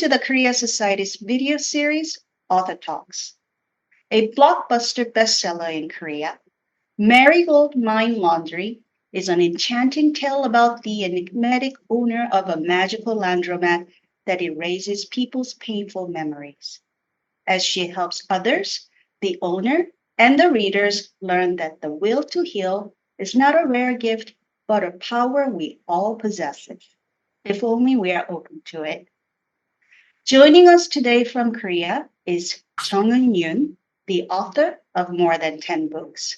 to the Korea Society's video series, Author Talks. A blockbuster bestseller in Korea, Marigold Mind Laundry is an enchanting tale about the enigmatic owner of a magical laundromat that erases people's painful memories. As she helps others, the owner and the readers learn that the will to heal is not a rare gift, but a power we all possess. If only we are open to it. Joining us today from Korea is Jung Eun Yoon, the author of more than 10 books.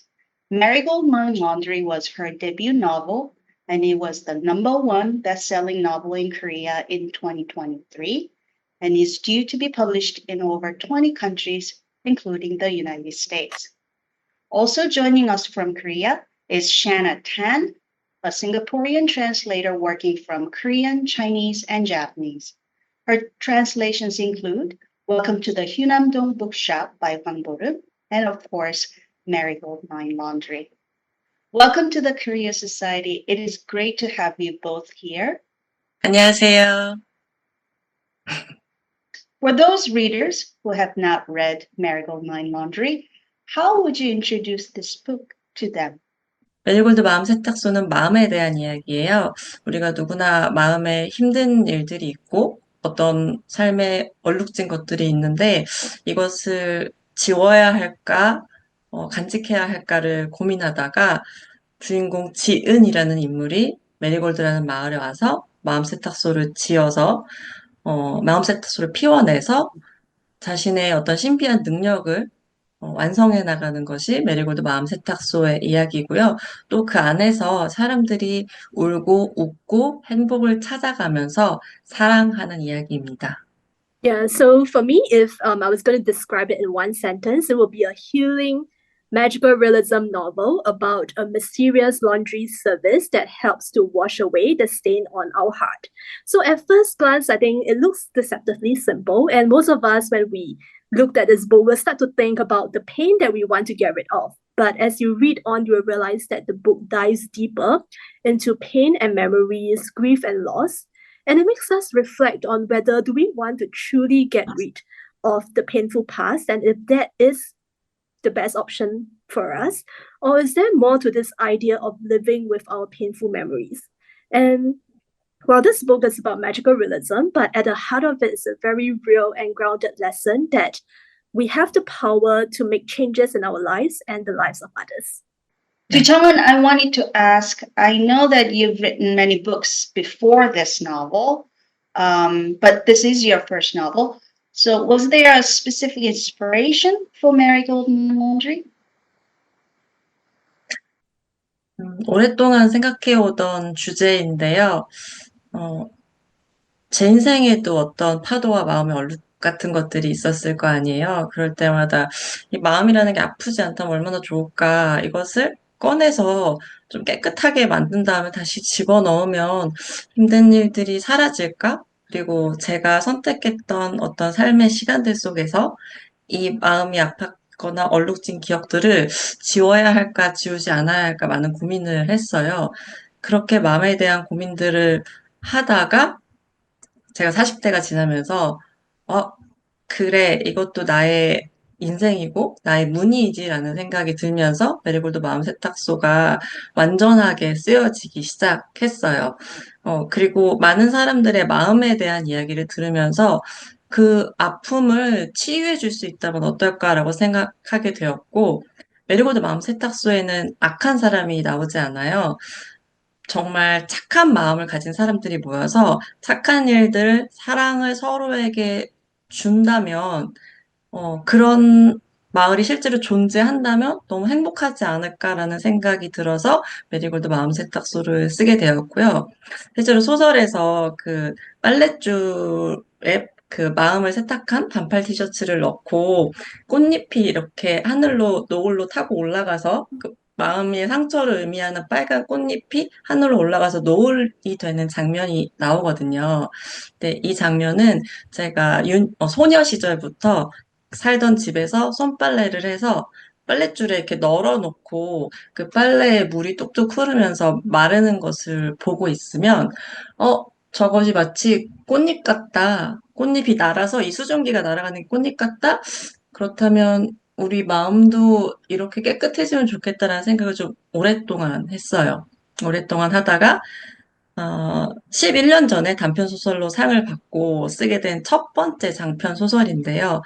Marigold Mind Laundry was her debut novel, and it was the #1 best-selling novel in Korea in 2023, and is due to be published in over 20 countries, including the United States. Also joining us from Korea is Shanna Tan, a Singaporean translator working from Korean, Chinese, and Japanese. Her translations include Welcome to the Hyunam-dong Bookshop by Hwang Borum, and of course, Marigold Mind Laundry. Welcome to the Korea Society. It is great to have you both here. 안녕하세요. For those readers who have not read Marigold Mind Laundry, how would you introduce this book to them? 메리골드 마음 세탁소는 마음에 대한 이야기예요. 우리가 누구나 마음에 힘든 일들이 있고 어떤 삶에 얼룩진 것들이 있는데 이것을 지워야 할까, 간직해야 할까를 고민하다가 주인공 지은이라는 인물이 메리골드라는 마을에 와서 마음 세탁소를 지어서 마음 세탁소를 피워내서 자신의 어떤 신비한 능력을 완성해 나가는 것이 메리골드 마음 세탁소의 이야기고요. 또 그 안에서 사람들이 울고 웃고 행복을 찾아가면서 사랑하는 이야기입니다. Yeah, so for me, if I was going to describe it in one sentence, it would be a healing magical realism novel about a mysterious laundry service that helps to wash away the stain on our heart. So at first glance, I think it looks deceptively simple, and most of us, when we looked at this book, will start to think about the pain that we want to get rid of. But as you read on, you will realize that the book dives deeper into pain and memories, grief and loss. And it makes us reflect on whether do we want to truly get rid of the painful past, and if that is the best option for us, or is there more to this idea of living with our painful memories? And while this book is about magical realism, but at the heart of it is a very real and grounded lesson that we have the power to make changes in our lives and the lives of others. To Jung-eun, I wanted to ask, I know that you've written many books before this novel, but this is your first novel. So was there a specific inspiration for Marigold Laundry? 오랫동안 생각해오던 주제인데요. 제 인생에도 어떤 파도와 마음의 얼룩 같은 것들이 있었을 거 아니에요. 그럴 때마다 이 마음이라는 게 아프지 않다면 얼마나 좋을까. 이것을 꺼내서 좀 깨끗하게 만든 다음에 다시 집어넣으면 힘든 일들이 사라질까? 그리고 제가 선택했던 어떤 삶의 시간들 속에서 이 마음이 아팠거나 얼룩진 기억들을 지워야 할까, 지우지 않아야 할까 많은 고민을 했어요. 그렇게 마음에 대한 고민들을 하다가 제가 40대가 지나면서 그래, 이것도 나의 인생이고 나의 문의이지라는 생각이 들면서 메리골드 마음 세탁소가 완전하게 쓰여지기 시작했어요. 그리고 많은 사람들의 마음에 대한 이야기를 들으면서 그 아픔을 치유해 줄 수 있다면 어떨까라고 생각하게 되었고, 메리골드 마음 세탁소에는 악한 사람이 나오지 않아요. 정말 착한 마음을 가진 사람들이 모여서 착한 일들, 사랑을 서로에게 준다면, 그런 마을이 실제로 존재한다면 너무 행복하지 않을까라는 생각이 들어서 메리골드 마음 세탁소를 쓰게 되었고요. 실제로 소설에서 그 빨랫줄에 그 마음을 세탁한 반팔 티셔츠를 넣고 꽃잎이 이렇게 하늘로 노을로 타고 올라가서 그 마음의 상처를 의미하는 빨간 꽃잎이 하늘로 올라가서 노을이 되는 장면이 나오거든요. 근데 이 장면은 제가 소녀 시절부터 살던 집에서 손빨래를 해서 빨랫줄에 이렇게 널어놓고 그 빨래에 물이 뚝뚝 흐르면서 마르는 것을 보고 있으면 저것이 마치 꽃잎 같다. 꽃잎이 날아서 이 수증기가 날아가는 꽃잎 같다. 그렇다면 우리 마음도 이렇게 깨끗해지면 좋겠다라는 생각을 좀 오랫동안 했어요. 오랫동안 하다가 11년 전에 단편 소설로 상을 받고 쓰게 된 첫 번째 장편 소설인데요.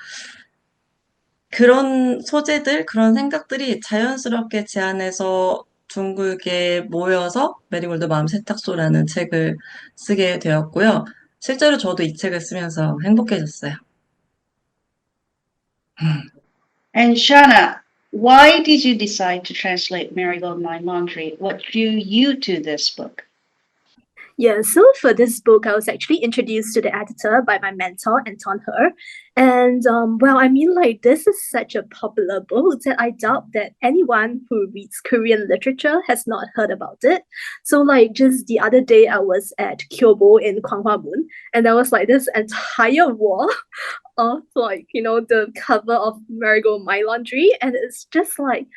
그런 소재들, 그런 생각들이 자연스럽게 제 안에서 둥글게 모여서 메리골드 마음 세탁소라는 책을 쓰게 되었고요. 실제로 저도 이 책을 쓰면서 행복해졌어요. And Shana, why did you decide to translate Marigold My Laundry? What drew you to this book? Yeah, so for this book, I was actually introduced to the editor by my mentor, Anton Her. And well, I mean, like, this is such a popular book that I doubt that anyone who reads Korean literature has not heard about it. So, like, just the other day, I was at Kyobo in Gwanghwamun, and there was like this entire wall of, like, the cover of Marigold My Laundry. And it's just like,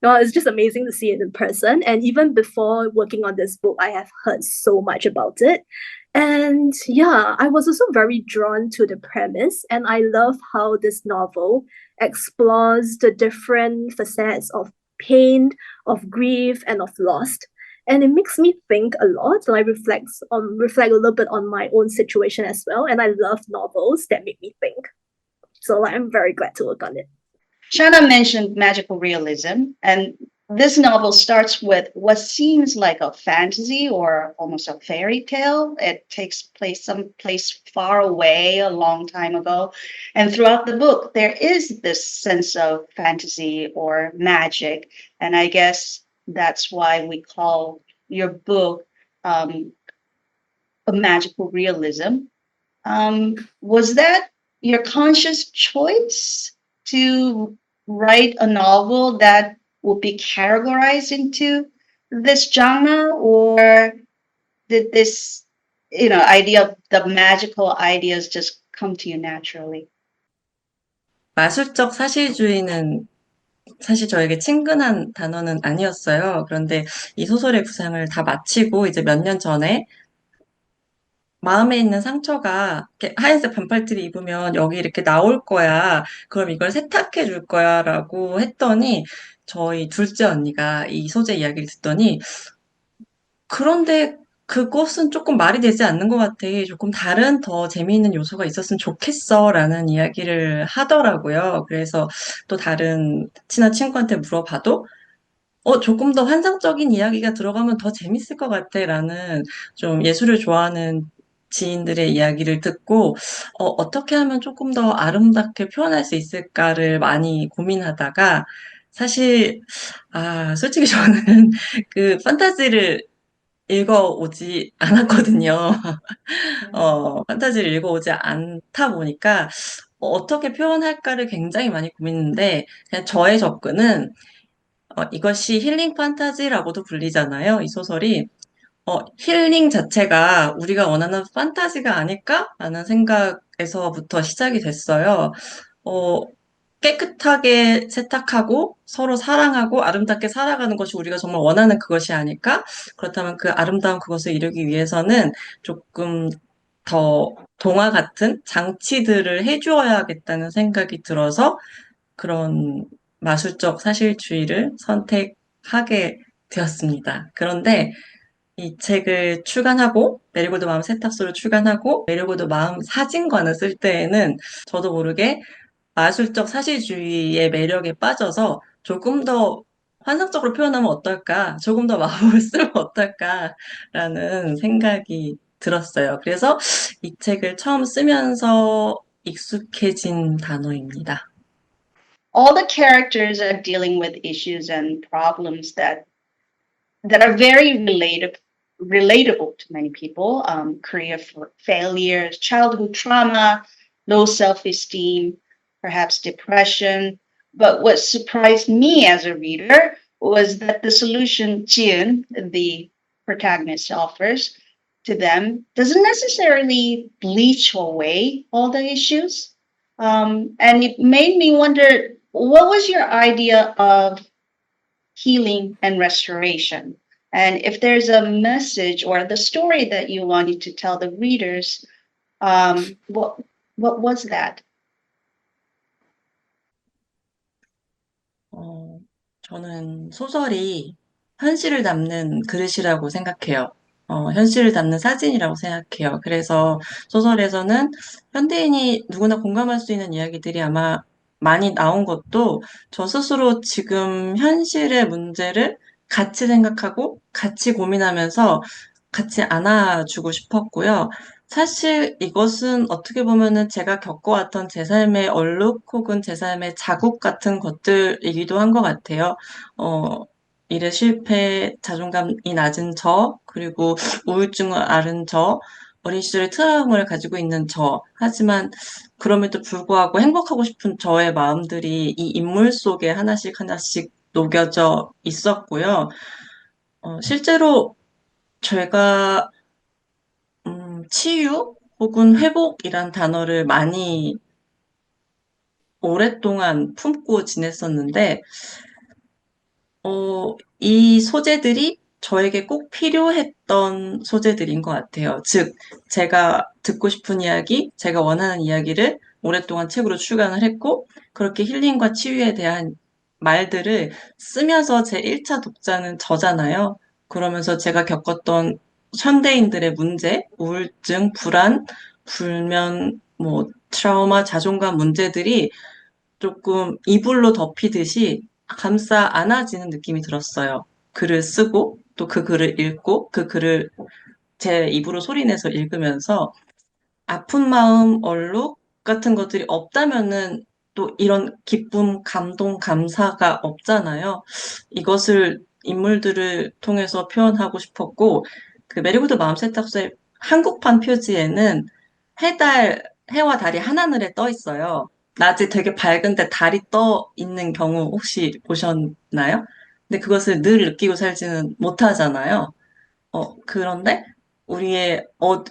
well, it's just amazing to see it in person. And even before working on this book, I have heard so much about it. And yeah, I was also very drawn to the premise. And I love how this novel explores the different facets of pain, of grief, and of loss. And it makes me think a lot. Like reflect a little bit on my own situation as well. And I love novels that make me think. So like, I'm very glad to work on it. Shana mentioned magical realism, and this novel starts with what seems like a fantasy or almost a fairy tale. It takes place someplace far away a long time ago. And throughout the book, there is this sense of fantasy or magic. And I guess that's why we call your book a magical realism. Was that your conscious choice to write a novel that will be categorized into this genre, or did this idea of the magical ideas just come to you naturally? 마술적 사실주의는 사실 저에게 친근한 단어는 아니었어요. 그런데 이 소설의 구상을 다 마치고 이제 몇 년 전에 마음에 있는 상처가 이렇게 하얀색 반팔티를 입으면 여기 이렇게 나올 거야. 그럼 이걸 세탁해 줄 거야. 라고 했더니 저희 둘째 언니가 이 소재 이야기를 듣더니 그런데 그것은 조금 말이 되지 않는 것 같아. 조금 다른 더 재미있는 요소가 있었으면 좋겠어. 라는 이야기를 하더라고요. 그래서 또 다른 친한 친구한테 물어봐도 조금 더 환상적인 이야기가 들어가면 더 재밌을 것 같아. 라는 좀 예술을 좋아하는 지인들의 이야기를 듣고, 어떻게 하면 조금 더 아름답게 표현할 수 있을까를 많이 고민하다가, 사실, 솔직히 저는 그 판타지를 읽어오지 않았거든요. 판타지를 읽어오지 않다 보니까, 어떻게 표현할까를 굉장히 많이 고민했는데, 그냥 저의 접근은, 이것이 힐링 판타지라고도 불리잖아요. 이 소설이. 힐링 자체가 우리가 원하는 판타지가 아닐까라는 생각에서부터 시작이 됐어요. 어, 깨끗하게 세탁하고 서로 사랑하고 아름답게 살아가는 것이 우리가 정말 원하는 그것이 아닐까? 그렇다면 그 아름다운 그것을 이루기 위해서는 조금 더 동화 같은 장치들을 해주어야겠다는 생각이 들어서 그런 마술적 사실주의를 선택하게 되었습니다. 그런데 이 책을 출간하고 메리골드 마음 세탁소를 출간하고 메리골드 마음 사진관을 쓸 때에는 저도 모르게 마술적 사실주의의 매력에 빠져서 조금 더 환상적으로 표현하면 어떨까? 조금 더 마음을 쓰면 어떨까라는 생각이 들었어요. 그래서 이 책을 처음 쓰면서 익숙해진 단어입니다. All the characters are dealing with issues and problems that are very relatable to many people. Career failures, childhood trauma, low self-esteem, perhaps depression. But what surprised me as a reader was that the solution Jian, the protagonist, offers to them doesn't necessarily bleach away all the issues. And it made me wonder, what was your idea of healing and restoration? And if there's a message or the story that you wanted to tell the readers, what was that? 저는 소설이 현실을 담는 그릇이라고 생각해요. 현실을 담는 사진이라고 생각해요. 그래서 소설에서는 현대인이 누구나 공감할 수 있는 이야기들이 아마 많이 나온 것도 저 스스로 지금 현실의 문제를 같이 생각하고 같이 고민하면서 같이 안아주고 싶었고요. 사실 이것은 어떻게 보면은 제가 겪어왔던 제 삶의 얼룩 혹은 제 삶의 자국 같은 것들이기도 한 것 같아요. 어, 일의 실패, 자존감이 낮은 저, 그리고 우울증을 앓은 저, 어린 시절의 트라우마를 가지고 있는 저. 하지만 그럼에도 불구하고 행복하고 싶은 저의 마음들이 이 인물 속에 하나씩 하나씩 녹여져 있었고요. 실제로 제가 치유 혹은 회복이란 단어를 많이 오랫동안 품고 지냈었는데, 이 소재들이 저에게 꼭 필요했던 소재들인 것 같아요. 즉, 제가 듣고 싶은 이야기, 제가 원하는 이야기를 오랫동안 책으로 출간을 했고, 그렇게 힐링과 치유에 대한 말들을 쓰면서 제 1차 독자는 저잖아요. 그러면서 제가 겪었던 현대인들의 문제, 우울증, 불안, 불면, 트라우마, 자존감 문제들이 조금 이불로 덮이듯이 감싸 안아지는 느낌이 들었어요. 글을 쓰고 또 그 글을 읽고 그 글을 제 입으로 소리내서 읽으면서 아픈 마음, 얼룩 같은 것들이 없다면은 또 이런 기쁨, 감동, 감사가 없잖아요. 이것을 인물들을 통해서 표현하고 싶었고, 그 메리고드 마음세탁소의 한국판 표지에는 해와 달이 하늘에 떠 있어요. 낮에 되게 밝은데 달이 떠 있는 경우 혹시 보셨나요? 근데 그것을 늘 느끼고 살지는 못하잖아요. 그런데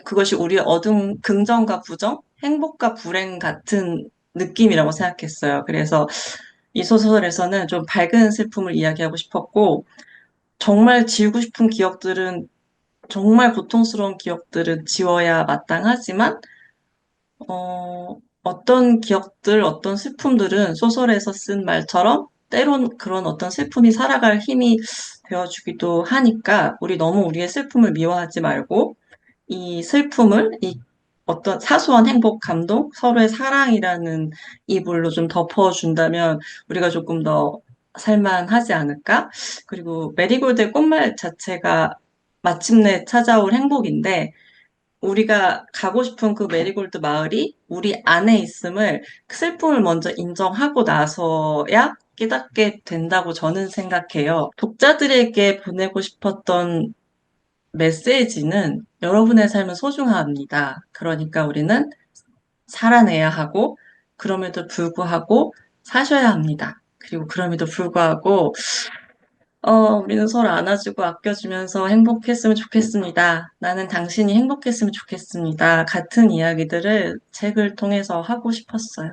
그것이 우리의 긍정과 부정, 행복과 불행 같은 느낌이라고 생각했어요. 그래서 이 소설에서는 좀 밝은 슬픔을 이야기하고 싶었고, 정말 지우고 싶은 기억들은, 정말 고통스러운 기억들은 지워야 마땅하지만, 어떤 기억들, 어떤 슬픔들은 소설에서 쓴 말처럼 때론 그런 어떤 슬픔이 살아갈 힘이 되어주기도 하니까 우리 너무 우리의 슬픔을 미워하지 말고 이 슬픔을 이 어떤 사소한 행복, 감동, 서로의 사랑이라는 이불로 좀 덮어준다면 우리가 조금 더 살만하지 않을까? 그리고 메리골드의 꽃말 자체가 마침내 찾아올 행복인데 우리가 가고 싶은 그 메리골드 마을이 우리 안에 있음을 그 슬픔을 먼저 인정하고 나서야 깨닫게 된다고 저는 생각해요. 독자들에게 보내고 싶었던 메시지는 여러분의 삶은 소중합니다. 그러니까 우리는 살아내야 하고, 그럼에도 불구하고 사셔야 합니다. 그리고 그럼에도 불구하고 우리는 서로 안아주고 아껴주면서 행복했으면 좋겠습니다. 나는 당신이 행복했으면 좋겠습니다. 같은 이야기들을 책을 통해서 하고 싶었어요.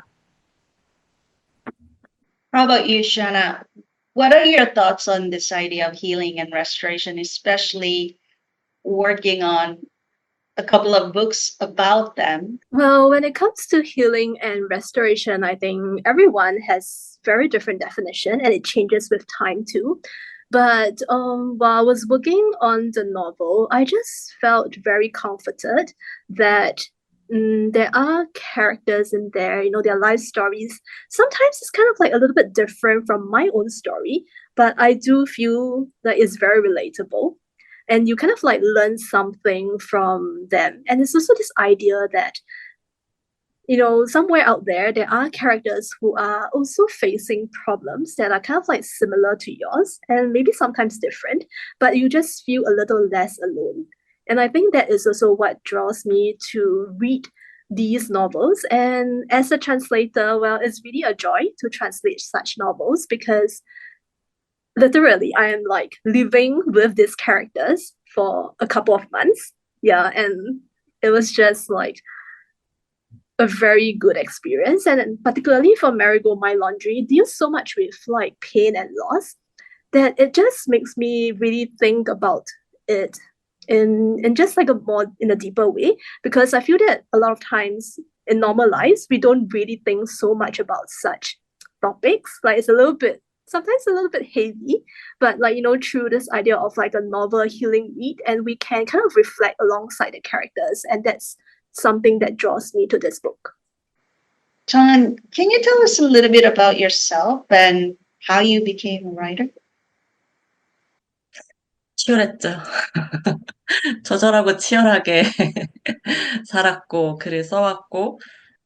How about you, Shana? What are your thoughts on this idea of healing and restoration, especially working on a couple of books about them? Well, when it comes to healing and restoration, I think everyone has very different definition and it changes with time too. But while I was working on the novel, I just felt very comforted that there are characters in there, their life stories. Sometimes it's kind of like a little bit different from my own story, but I do feel that it's very relatable. And you kind of like learn something from them. And it's also this idea that somewhere out there, there are characters who are also facing problems that are kind of like similar to yours and maybe sometimes different, but you just feel a little less alone. And I think that is also what draws me to read these novels. And as a translator, well, it's really a joy to translate such novels because literally I am like living with these characters for a couple of months. Yeah, and it was just like a very good experience. And particularly for Marigold My Laundry, deals so much with like pain and loss. that it just makes me really think about it in just like a more in a deeper way, because I feel that a lot of times in normal lives we don't really think so much about such topics. Like it's a little bit sometimes a little bit heavy, but like through this idea of like a novel healing read, and we can kind of reflect alongside the characters, and that's something that draws me to this book. John, can you tell us a little bit about yourself and how you became a writer? 치열했죠. 처절하고 치열하게 살았고, 글을 써왔고,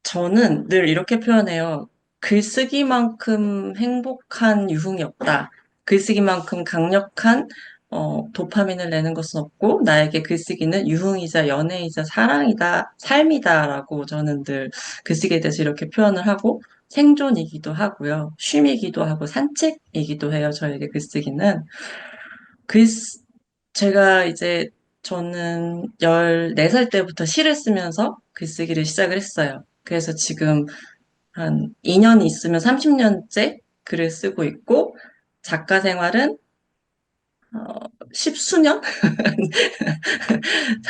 저는 늘 이렇게 표현해요. 글쓰기만큼 행복한 유흥이 없다. 글쓰기만큼 강력한 도파민을 내는 것은 없고, 나에게 글쓰기는 유흥이자 연애이자 사랑이다, 삶이다라고 저는 늘 글쓰기에 대해서 이렇게 표현을 하고, 생존이기도 하고요. 쉼이기도 하고, 산책이기도 해요. 저에게 글쓰기는. 글, 제가 이제 저는 14살 때부터 시를 쓰면서 글쓰기를 시작을 했어요. 그래서 지금 한 2년 있으면 30년째 글을 쓰고 있고, 작가 생활은 십수년?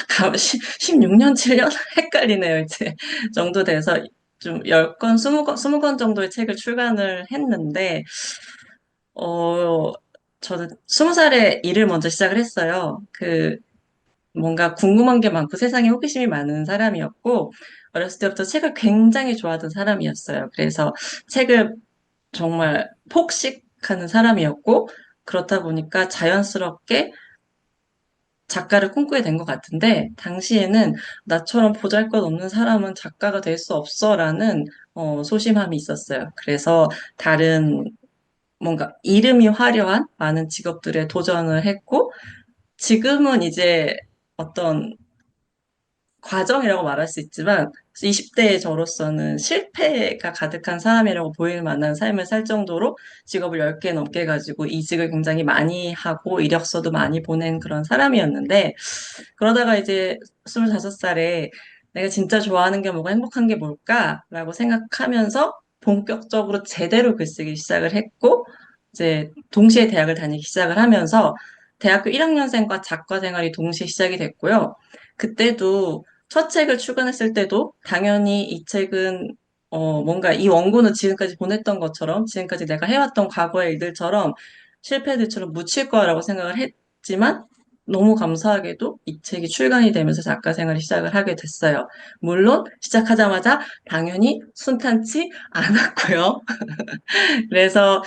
16년, 7년? 헷갈리네요, 이제. 정도 돼서 좀 10권, 20권 정도의 책을 출간을 했는데, 저는 20살에 일을 먼저 시작을 했어요. 뭔가 궁금한 게 많고 세상에 호기심이 많은 사람이었고, 어렸을 때부터 책을 굉장히 좋아하던 사람이었어요. 그래서 책을 정말 폭식하는 사람이었고, 그렇다 보니까 자연스럽게 작가를 꿈꾸게 된 것 같은데, 당시에는 나처럼 보잘것없는 사람은 작가가 될 수 없어라는 소심함이 있었어요. 그래서 다른 뭔가 이름이 화려한 많은 직업들에 도전을 했고, 지금은 이제 어떤 과정이라고 말할 수 있지만 20대의 저로서는 실패가 가득한 사람이라고 보일 만한 삶을 살 정도로 직업을 10개 넘게 가지고 이직을 굉장히 많이 하고 이력서도 많이 보낸 그런 사람이었는데, 그러다가 이제 25살에 내가 진짜 좋아하는 게 뭐고 행복한 게 뭘까라고 생각하면서 본격적으로 제대로 글쓰기 시작을 했고, 이제 동시에 대학을 다니기 시작을 하면서 대학교 1학년생과 작가 생활이 동시에 시작이 됐고요. 그때도 첫 책을 출간했을 때도 당연히 이 책은 뭔가 이 원고는 지금까지 보냈던 것처럼 지금까지 내가 해왔던 과거의 일들처럼 실패들처럼 묻힐 거라고 생각을 했지만, 너무 감사하게도 이 책이 출간이 되면서 작가 생활을 시작을 하게 됐어요. 물론 시작하자마자 당연히 순탄치 않았고요. 그래서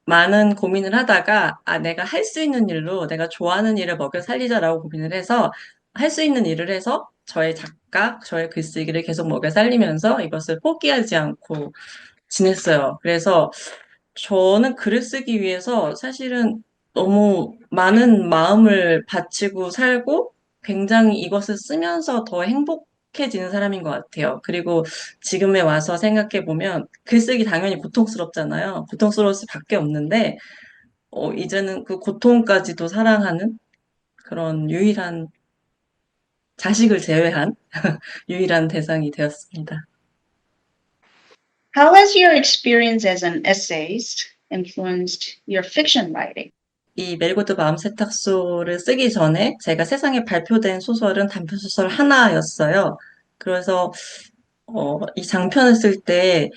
많은 고민을 하다가 내가 할 수 있는 일로 내가 좋아하는 일을 먹여 살리자라고 고민을 해서 할 수 있는 일을 해서 저의 작가, 저의 글쓰기를 계속 먹여 살리면서 이것을 포기하지 않고 지냈어요. 그래서 저는 글을 쓰기 위해서 사실은 너무 많은 마음을 바치고 살고 굉장히 이것을 쓰면서 더 행복해지는 사람인 것 같아요. 그리고 지금에 와서 생각해 보면 글쓰기 당연히 고통스럽잖아요. 고통스러울 수밖에 없는데 이제는 그 고통까지도 사랑하는 그런 유일한 자식을 제외한 유일한 대상이 되었습니다. How has your experience as an essayist influenced your fiction writing? 이 메리고드 마음 세탁소를 쓰기 전에 제가 세상에 발표된 소설은 단편소설 하나였어요. 그래서 이 장편을 쓸 때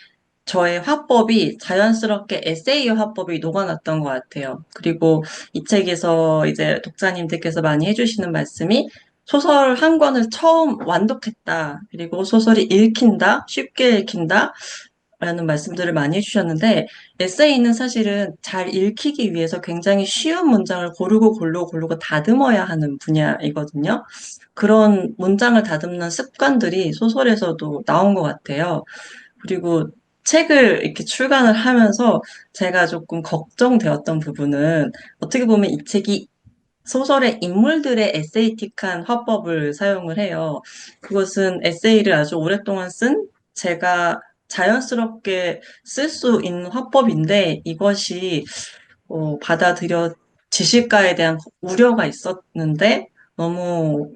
저의 화법이 자연스럽게 에세이 화법이 녹아났던 것 같아요. 그리고 이 책에서 이제 독자님들께서 많이 해주시는 말씀이 소설 한 권을 처음 완독했다. 그리고 소설이 읽힌다, 쉽게 읽힌다. 라는 말씀들을 많이 해주셨는데, 에세이는 사실은 잘 읽히기 위해서 굉장히 쉬운 문장을 고르고 다듬어야 하는 분야이거든요. 그런 문장을 다듬는 습관들이 소설에서도 나온 것 같아요. 그리고 책을 이렇게 출간을 하면서 제가 조금 걱정되었던 부분은, 어떻게 보면 이 책이 소설의 인물들의 에세이틱한 화법을 사용을 해요. 그것은 에세이를 아주 오랫동안 쓴 제가 자연스럽게 쓸 수 있는 화법인데, 이것이 받아들여지실까에 대한 우려가 있었는데, 너무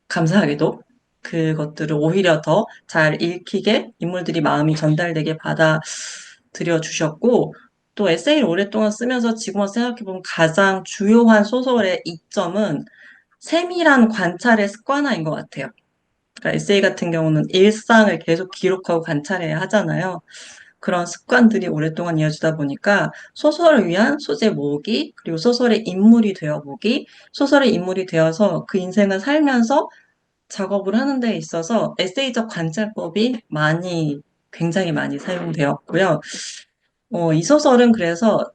감사하게도 그것들을 오히려 더 잘 읽히게 인물들이 마음이 전달되게 받아들여 주셨고, 또 에세이를 오랫동안 쓰면서 지금 와서 생각해보면 가장 주요한 소설의 이점은 세밀한 관찰의 습관화인 것 같아요. 그러니까 에세이 같은 경우는 일상을 계속 기록하고 관찰해야 하잖아요. 그런 습관들이 오랫동안 이어지다 보니까 소설을 위한 소재 모으기, 그리고 소설의 인물이 되어 보기, 소설의 인물이 되어서 그 인생을 살면서 작업을 하는 데 있어서 에세이적 관찰법이 굉장히 많이 사용되었고요. 이 소설은 그래서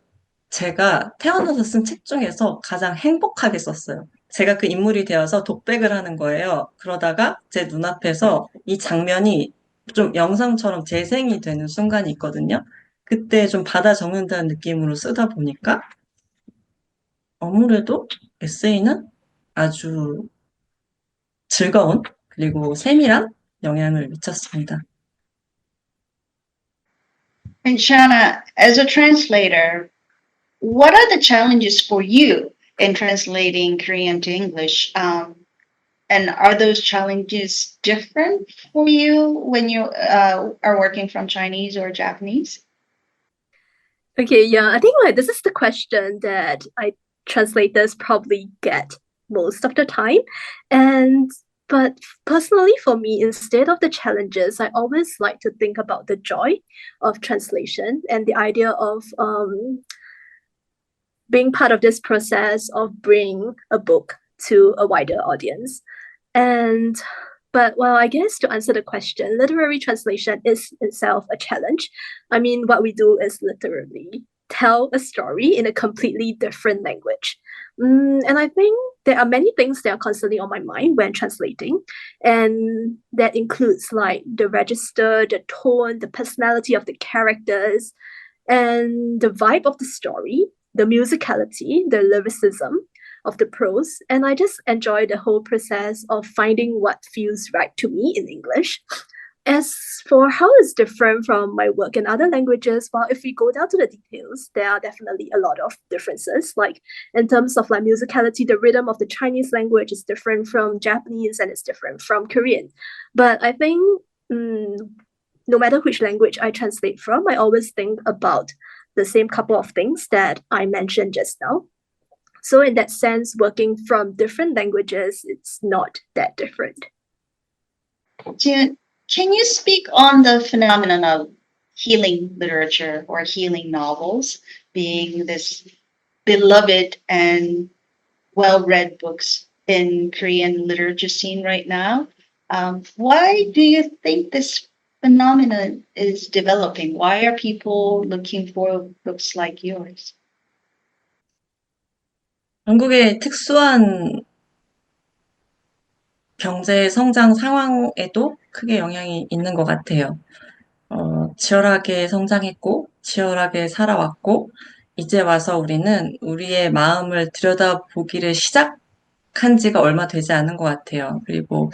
제가 태어나서 쓴 책 중에서 가장 행복하게 썼어요. 제가 그 인물이 되어서 독백을 하는 거예요. 그러다가 제 눈앞에서 이 장면이 좀 영상처럼 재생이 되는 순간이 있거든요. 그때 좀 받아 적는다는 느낌으로 쓰다 보니까 아무래도 에세이는 아주 즐거운 그리고 세밀한 영향을 미쳤습니다. And Shanna, as a translator, what are the challenges for you in translating Korean to English? And are those challenges different for you when you are working from Chinese or Japanese? Okay, yeah, I think like this is the question that translators probably get most of the time. But personally for me, instead of the challenges, I always like to think about the joy of translation and the idea of being part of this process of bringing a book to a wider audience. But I guess to answer the question, literary translation is itself a challenge. I mean, what we do is literally tell a story in a completely different language. And I think there are many things that are constantly on my mind when translating. And that includes like the register, the tone, the personality of the characters, and the vibe of the story, the musicality, the lyricism of the prose. And I just enjoy the whole process of finding what feels right to me in English. As for how it's different from my work in other languages, well, if we go down to the details, there are definitely a lot of differences. Like in terms of like musicality, the rhythm of the Chinese language is different from Japanese and it's different from Korean. But I think no matter which language I translate from, I always think about the same couple of things that I mentioned just now. So in that sense, working from different languages, it's not that different. Can you speak on the phenomenon of healing literature or healing novels being this beloved and well-read books in Korean literature scene right now? Why do you think this phenomenon is developing? Why are people looking for books like yours? 한국의 특수한 경제 성장 상황에도 크게 영향이 있는 것 같아요. 치열하게 성장했고, 치열하게 살아왔고, 이제 와서 우리는 우리의 마음을 들여다보기를 시작한 지가 얼마 되지 않은 것 같아요. 그리고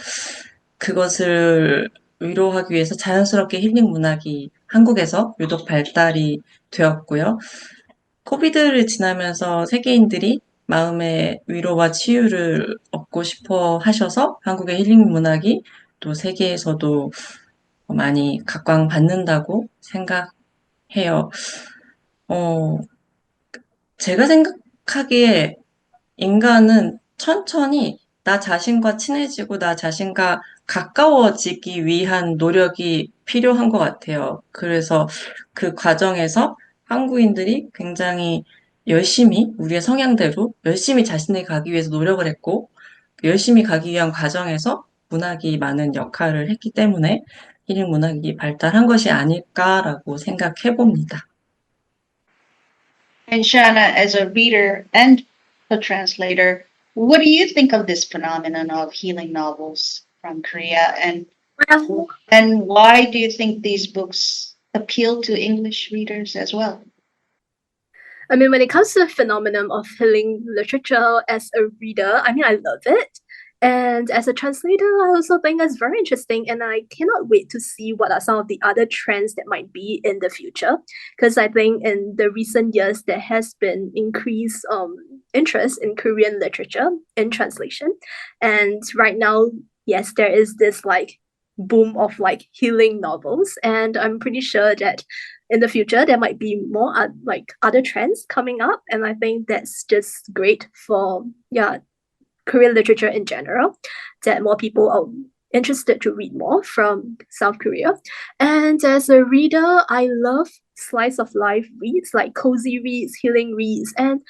그것을 위로하기 위해서 자연스럽게 힐링 문학이 한국에서 유독 발달이 되었고요. 코비드를 지나면서 세계인들이 마음의 위로와 치유를 얻고 싶어 하셔서 한국의 힐링 문학이 또 세계에서도 많이 각광받는다고 생각해요. 제가 생각하기에 인간은 천천히 나 자신과 친해지고 나 자신과 가까워지기 위한 노력이 필요한 것 같아요. 그래서 그 과정에서 한국인들이 굉장히 열심히 우리의 성향대로 열심히 자신을 가기 위해서 노력을 했고 열심히 가기 위한 과정에서 문학이 많은 역할을 했기 때문에 힐링 문학이 발달한 것이 아닐까라고 생각해 봅니다. And Shanna, as a reader and a translator, what do you think of this phenomenon of healing novels from Korea? And why do you think these books appeal to English readers as well? I mean, when it comes to the phenomenon of healing literature as a reader, I mean, I love it. And as a translator, I also think that's very interesting. And I cannot wait to see what are some of the other trends that might be in the future. Because I think in the recent years, there has been increased interest in Korean literature in translation. And right now, yes, there is this like boom of like healing novels, and I'm pretty sure that in the future there might be more like other trends coming up, and I think that's just great for Korean literature in general, that more people are interested to read more from South Korea. And as a reader, I love slice of life reads, like cozy reads, healing reads, and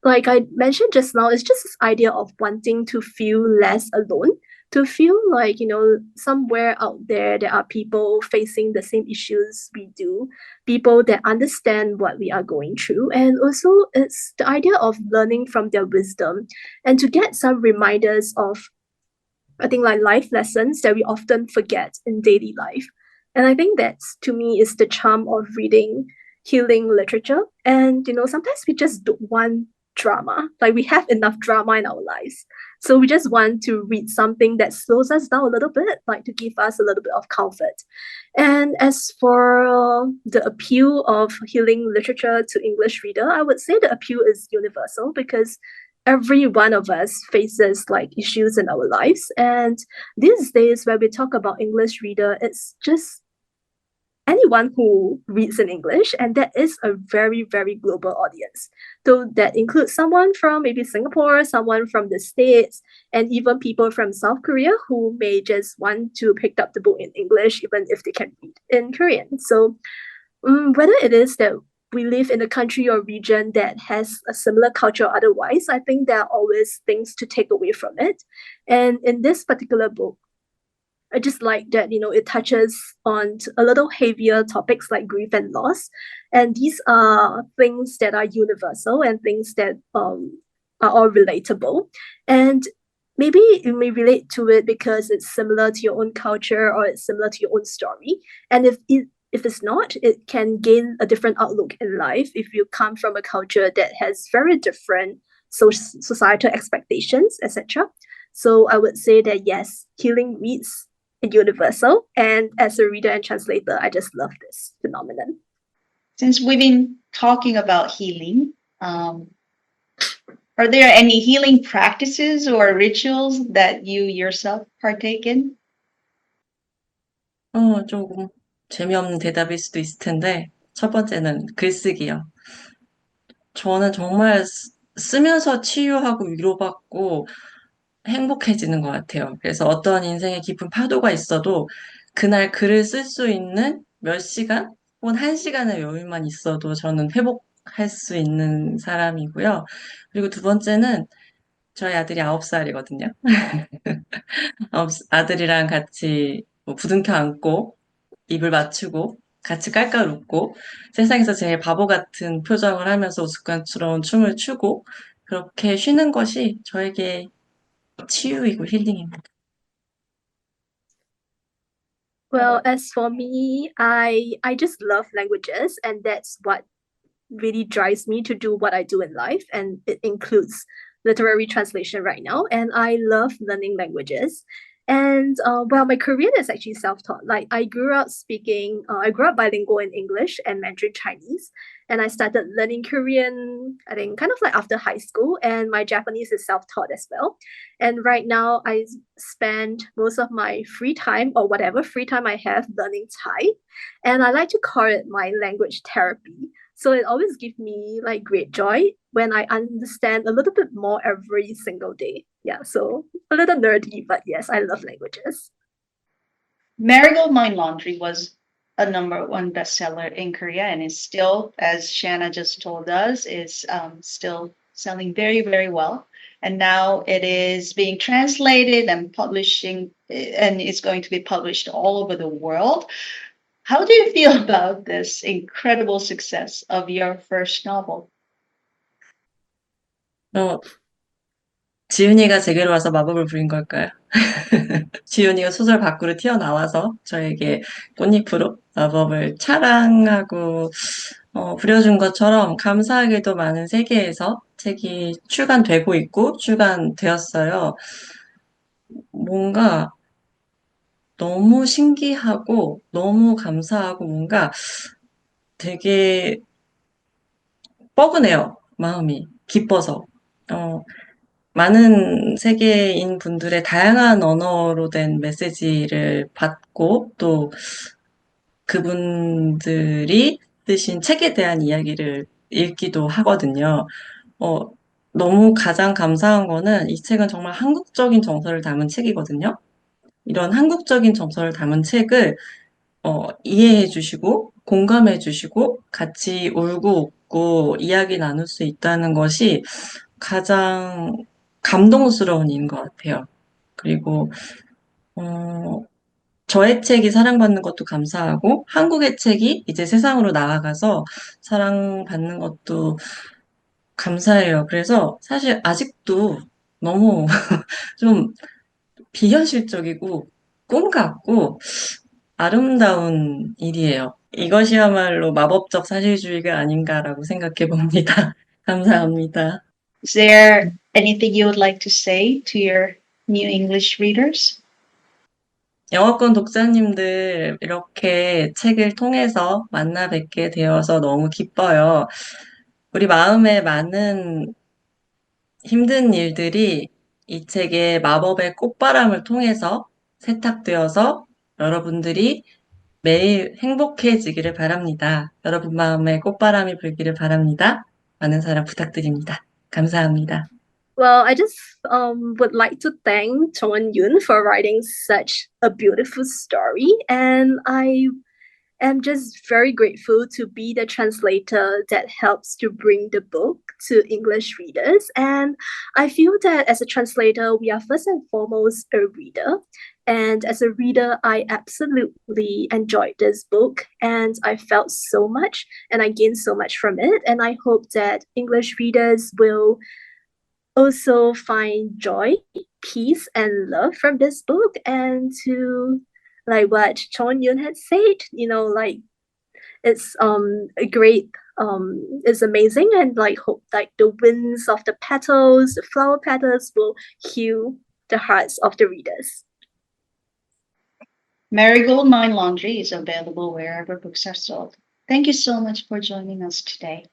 like I mentioned just now, it's just this idea of wanting to feel less alone, to feel like, somewhere out there are people facing the same issues we do, people that understand what we are going through. And also, it's the idea of learning from their wisdom and to get some reminders of, I think, like life lessons that we often forget in daily life. And I think that's, to me, is the charm of reading healing literature. And, sometimes we just don't want drama. Like we have enough drama in our lives. So we just want to read something that slows us down a little bit, like to give us a little bit of comfort. And as for the appeal of healing literature to English reader, I would say the appeal is universal because every one of us faces like issues in our lives. And these days when we talk about English reader, it's just anyone who reads in English, and that is a very, very global audience. So that includes someone from maybe Singapore, someone from the States, and even people from South Korea who may just want to pick up the book in English, even if they can read in Korean. So whether it is that we live in a country or region that has a similar culture otherwise, I think there are always things to take away from it. And in this particular book, I just like that, it touches on a little heavier topics like grief and loss. And these are things that are universal and things that are all relatable. And maybe you may relate to it because it's similar to your own culture or it's similar to your own story. And if it's not, it can gain a different outlook in life if you come from a culture that has very different societal expectations, etc. So I would say that yes, healing reads are universal. And as a reader and translator, I just love this phenomenon. Since we've been talking about healing, are there any healing practices or rituals that you yourself partake in? 조금 재미없는 대답일 수도 있을 텐데, 첫 번째는 글쓰기요. 저는 정말 쓰면서 치유하고 위로받고 행복해지는 것 같아요. 그래서 어떤 인생의 깊은 파도가 있어도 그날 글을 쓸 수 있는 몇 시간 혹은 한 시간의 여유만 있어도 저는 회복할 수 있는 사람이고요. 그리고 두 번째는 저희 아들이 9살이거든요. 아들이랑 같이 뭐 부둥켜 안고 입을 맞추고 같이 깔깔 웃고 세상에서 제일 바보 같은 표정을 하면서 우스꽝스러운 춤을 추고 그렇게 쉬는 것이 저에게 치유이고 힐링입니다. Well, as for me, I just love languages, and that's what really drives me to do what I do in life, and it includes literary translation right now. And I love learning languages. And well, my Korean is actually self-taught. Like I grew up bilingual in English and Mandarin Chinese, and I started learning Korean, I think, kind of like after high school. And my Japanese is self-taught as well. And right now, I spend most of my free time or whatever free time I have learning Thai, and I like to call it my language therapy. So it always gives me like great joy when I understand a little bit more every single day. Yeah, so a little nerdy, but yes, I love languages. Marigold Mind Laundry was a #1 bestseller in Korea and is still, as Shanna just told us, is still selling very, very well. And now it is being translated and publishing, and it's going to be published all over the world. How do you feel about this incredible success of your first novel? 지은이가 제게로 와서 마법을 부린 걸까요? 지은이가 소설 밖으로 튀어나와서 저에게 꽃잎으로 마법을 차랑하고 부려준 것처럼 감사하게도 많은 세계에서 책이 출간되고 있고 출간되었어요. 뭔가 너무 신기하고 너무 감사하고 뭔가 되게 뻐근해요. 마음이 기뻐서. 많은 세계인 분들의 다양한 언어로 된 메시지를 받고 또 그분들이 쓰신 책에 대한 이야기를 읽기도 하거든요. 어, 너무 가장 감사한 거는 이 책은 정말 한국적인 정서를 담은 책이거든요. 이런 한국적인 정서를 담은 책을 이해해 주시고 공감해 주시고 같이 울고 웃고 이야기 나눌 수 있다는 것이 가장 감동스러운 일인 것 같아요. 그리고 어, 저의 책이 사랑받는 것도 감사하고 한국의 책이 이제 세상으로 나아가서 사랑받는 것도 감사해요. 그래서 사실 아직도 너무 좀 비현실적이고 꿈 같고 아름다운 일이에요. 이것이야말로 마법적 사실주의가 아닌가라고 생각해 봅니다. 감사합니다. Is there anything you would like to say to your new English readers? 영어권 독자님들 이렇게 책을 통해서 만나 뵙게 되어서 너무 기뻐요. 우리 마음에 많은 힘든 일들이 이 책의 마법의 꽃바람을 통해서 세탁되어서 여러분들이 매일 행복해지기를 바랍니다. 여러분 마음에 꽃바람이 불기를 바랍니다. 많은 사랑 부탁드립니다. 감사합니다. Well, I just would like to thank Chong Yun for writing such a beautiful story, and I am just very grateful to be the translator that helps to bring the book to English readers. And I feel that as a translator, we are first and foremost a reader. And as a reader, I absolutely enjoyed this book and I felt so much and I gained so much from it. And I hope that English readers will also find joy, peace, and love from this book. And to like what Chon Yun had said, like it's a great it's amazing, and like hope like the winds of the petals, the flower petals will heal the hearts of the readers. Marigold Mind Laundry is available wherever books are sold. Thank you so much for joining us today.